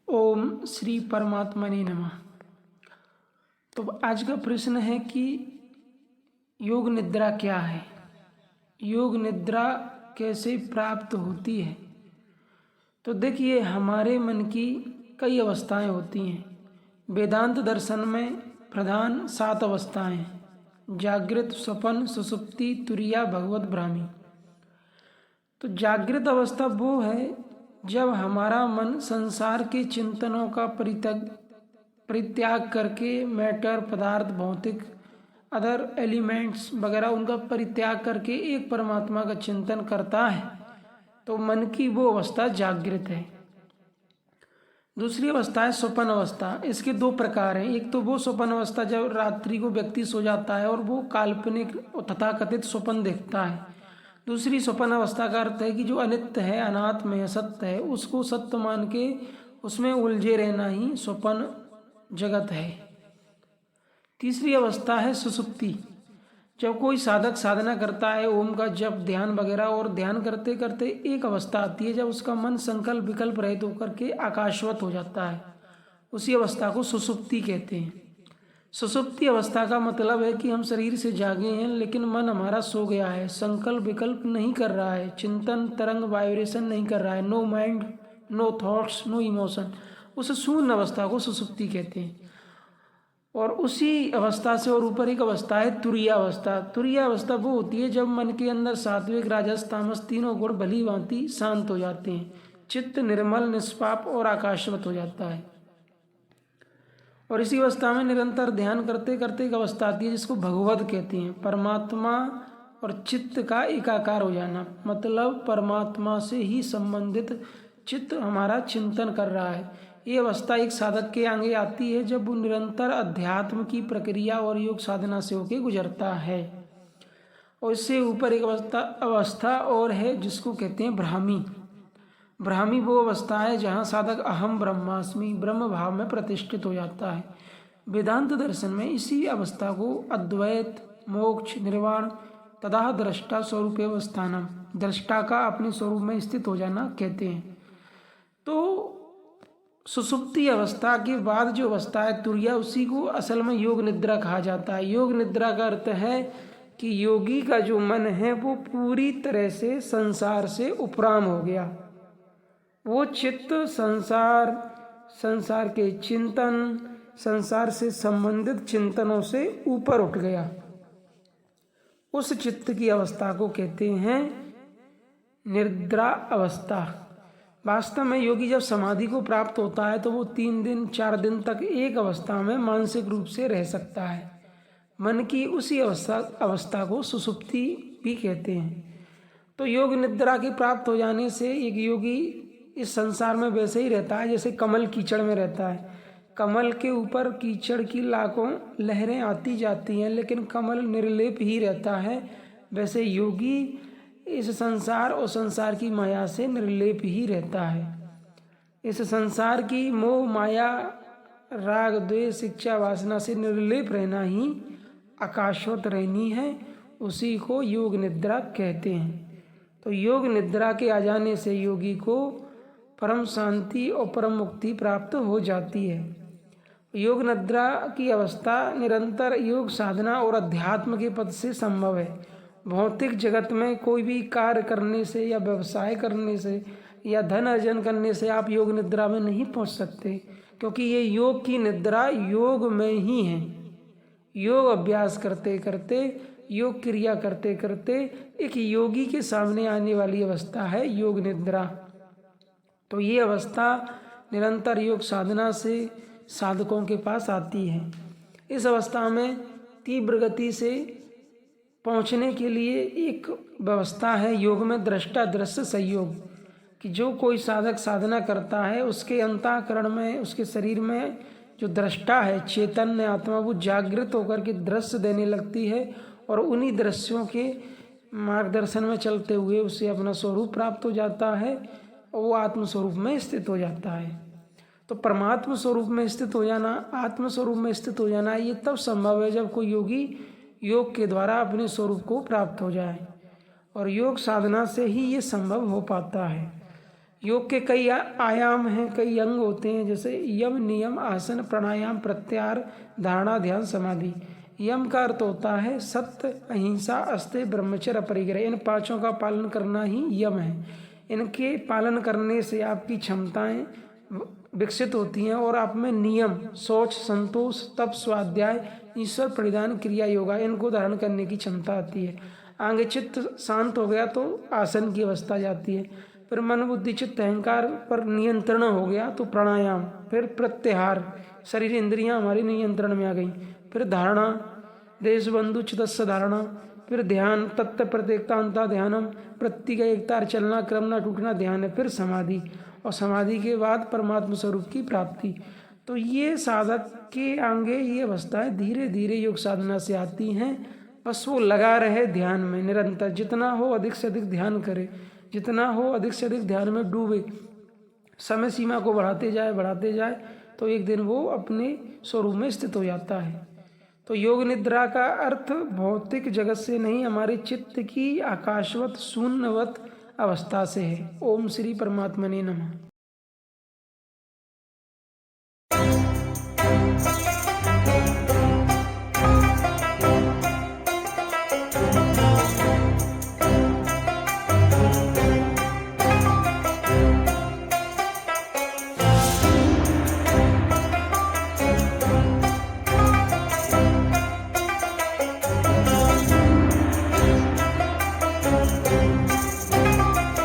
ओम श्री परमात्मने नमः। तो आज का प्रश्न है कि योग निद्रा क्या है, योग निद्रा कैसे प्राप्त होती है। तो देखिए, हमारे मन की कई अवस्थाएं होती हैं। वेदांत दर्शन में प्रधान 7 अवस्थाएं हैं: जागृत, स्वप्न, सुषुप्ति, तुरीया, भगवत, ब्राह्मी। तो जागृत अवस्था वो है जब हमारा मन संसार के चिंतनों का परित्याग करके मैटर, पदार्थ, भौतिक, अदर एलिमेंट्स वगैरह उनका परित्याग करके एक परमात्मा का चिंतन करता है, तो मन की वो अवस्था जागृत है। दूसरी अवस्था है स्वप्न अवस्था। इसके 2 प्रकार हैं। एक तो वो स्वप्न अवस्था जब रात्रि को व्यक्ति सो जाता है और वो काल्पनिक तथाकथित स्वप्न देखता है। दूसरी स्वप्न अवस्था का अर्थ है कि जो अनित्य है, अनात्म है, सत्य है, उसको सत्य मान के उसमें उलझे रहना ही स्वप्न जगत है। तीसरी अवस्था है सुषुप्ति। जब कोई साधक साधना करता है, ओम का जप, ध्यान वगैरह, और ध्यान करते करते एक अवस्था आती है जब उसका मन संकल्प विकल्प रहित होकर के आकाशवत हो जाता है। उसी अवस्था को सुषुप्ति कहते हैं। सुषुप्ति अवस्था का मतलब है कि हम शरीर से जागे हैं लेकिन मन हमारा सो गया है, संकल्प विकल्प नहीं कर रहा है, चिंतन तरंग वाइब्रेशन नहीं कर रहा है, no mind, no thoughts, no emotion. उस शून्य अवस्था को सुषुप्ति कहते हैं। और उसी अवस्था से और ऊपर एक अवस्था है तुरीया अवस्था। तुरीया अवस्था वो होती है जब मन के अंदर सात्विक, राजस, तामस तीनों गुण भली भांति शांत हो जाते हैं, चित्त निर्मल, निष्पाप और आकाशवत हो जाता है। और इसी अवस्था में निरंतर ध्यान करते करते एक अवस्था आती है जिसको भगवत कहते हैं। परमात्मा और चित्त का एकाकार हो जाना, मतलब परमात्मा से ही संबंधित चित्त हमारा चिंतन कर रहा है। ये अवस्था एक साधक के आगे आती है जब वो निरंतर अध्यात्म की प्रक्रिया और योग साधना से होकर गुजरता है। और इससे ऊपर एक अवस्था और है जिसको कहते हैं ब्राह्मी। ब्राह्मी वो अवस्था है जहाँ साधक अहम ब्रह्मास्मि, ब्रह्म भाव में प्रतिष्ठित हो जाता है। वेदांत दर्शन में इसी अवस्था को अद्वैत, मोक्ष, निर्वाण तथा दृष्टा स्वरूप अवस्थानम, दृष्टा का अपने स्वरूप में स्थित हो जाना कहते हैं। तो सुषुप्ति अवस्था के बाद जो अवस्था है तुरीया, उसी को असल में योग निद्रा कहा जाता है। योग निद्रा का अर्थ है कि योगी का जो मन है वो पूरी तरह से संसार से उपराम हो गया। वो चित्त संसार के चिंतन, संसार से संबंधित चिंतनों से ऊपर उठ गया। उस चित्त की अवस्था को कहते हैं निद्रा अवस्था। वास्तव में योगी जब समाधि को प्राप्त होता है तो वो 3 दिन 4 दिन तक एक अवस्था में मानसिक रूप से रह सकता है। मन की उसी अवस्था को सुषुप्ति भी कहते हैं। तो योग निद्रा के प्राप्त हो जाने से एक योगी इस संसार में वैसे ही रहता है जैसे कमल कीचड़ में रहता है। कमल के ऊपर कीचड़ की लाखों लहरें आती जाती हैं लेकिन कमल निर्लेप ही रहता है। वैसे योगी इस संसार और संसार की माया से निर्लेप ही रहता है। इस संसार की मोह, माया, राग, द्वेष, इच्छा, वासना से निर्लेप रहना ही आकाशवत रहनी है। उसी को योग निद्रा कहते हैं। तो योग निद्रा के आ जाने से योगी को परम शांति और परम मुक्ति प्राप्त हो जाती है। योग निद्रा की अवस्था निरंतर योग साधना और अध्यात्म के पद से संभव है। भौतिक जगत में कोई भी कार्य करने से या व्यवसाय करने से या धन अर्जन करने से आप योग निद्रा में नहीं पहुंच सकते, क्योंकि ये योग की निद्रा योग में ही है। योग अभ्यास करते करते, योग क्रिया करते करते एक योगी के सामने आने वाली अवस्था है योग निद्रा। तो ये अवस्था निरंतर योग साधना से साधकों के पास आती है। इस अवस्था में तीव्र गति से पहुंचने के लिए एक व्यवस्था है योग में दृष्टा दृश्य संयोग, कि जो कोई साधक साधना करता है उसके अंतःकरण में, उसके शरीर में जो दृष्टा है, चैतन्य आत्मा, वो जागृत होकर के दृश्य देने लगती है और उन्हीं दृश्यों के मार्गदर्शन में चलते हुए उसे अपना स्वरूप प्राप्त हो जाता है और वो आत्म स्वरूप में स्थित हो जाता है। तो परमात्म स्वरूप में स्थित हो जाना, आत्म स्वरूप में स्थित हो जाना, ये तब संभव है जब कोई योगी योग के द्वारा अपने स्वरूप को प्राप्त हो जाए। और योग साधना से ही ये संभव हो पाता है। योग के कई आयाम हैं, कई अंग होते हैं, जैसे यम, नियम, आसन, प्राणायाम, प्रत्याहार, धारणा, ध्यान, समाधि। यम का अर्थ होता है सत्य, अहिंसा, अस्तेय, ब्रह्मचर्य, अपरिग्रह। इन पांचों का पालन करना ही यम है। इनके पालन करने से आपकी क्षमताएं विकसित होती हैं और आप में नियम, शौच, संतोष, तप, स्वाध्याय, ईश्वर प्रणिधान, क्रिया, योगा इनको धारण करने की क्षमता आती है। आगे चित्त शांत हो गया तो आसन की अवस्था जाती है। फिर मन, बुद्धि, चित्त, अहंकार पर नियंत्रण हो गया तो प्राणायाम। फिर प्रत्याहार, शरीर इंद्रियां हमारे नियंत्रण में आ गई। फिर धारणा, देशबंधु चित्तस्य धारणा। फिर ध्यान, तत्व प्रत्येकता अंता ध्यानम, प्रत्येक एकता, चलना, क्रम न टूटना ध्यान है। फिर समाधि, और समाधि के बाद परमात्मा स्वरूप की प्राप्ति। तो ये साधक के आगे ये अवस्थाएं धीरे धीरे योग साधना से आती हैं। बस वो लगा रहे ध्यान में निरंतर, जितना हो अधिक से अधिक ध्यान करे, जितना हो अधिक से अधिक ध्यान में डूबे, समय सीमा को बढ़ाते जाए तो एक दिन वो अपने स्वरूप में स्थित हो जाता है। तो योग निद्रा का अर्थ भौतिक जगत से नहीं, हमारे चित्त की आकाशवत शून्यवत अवस्था से है। ओम श्री परमात्मा ने नमः।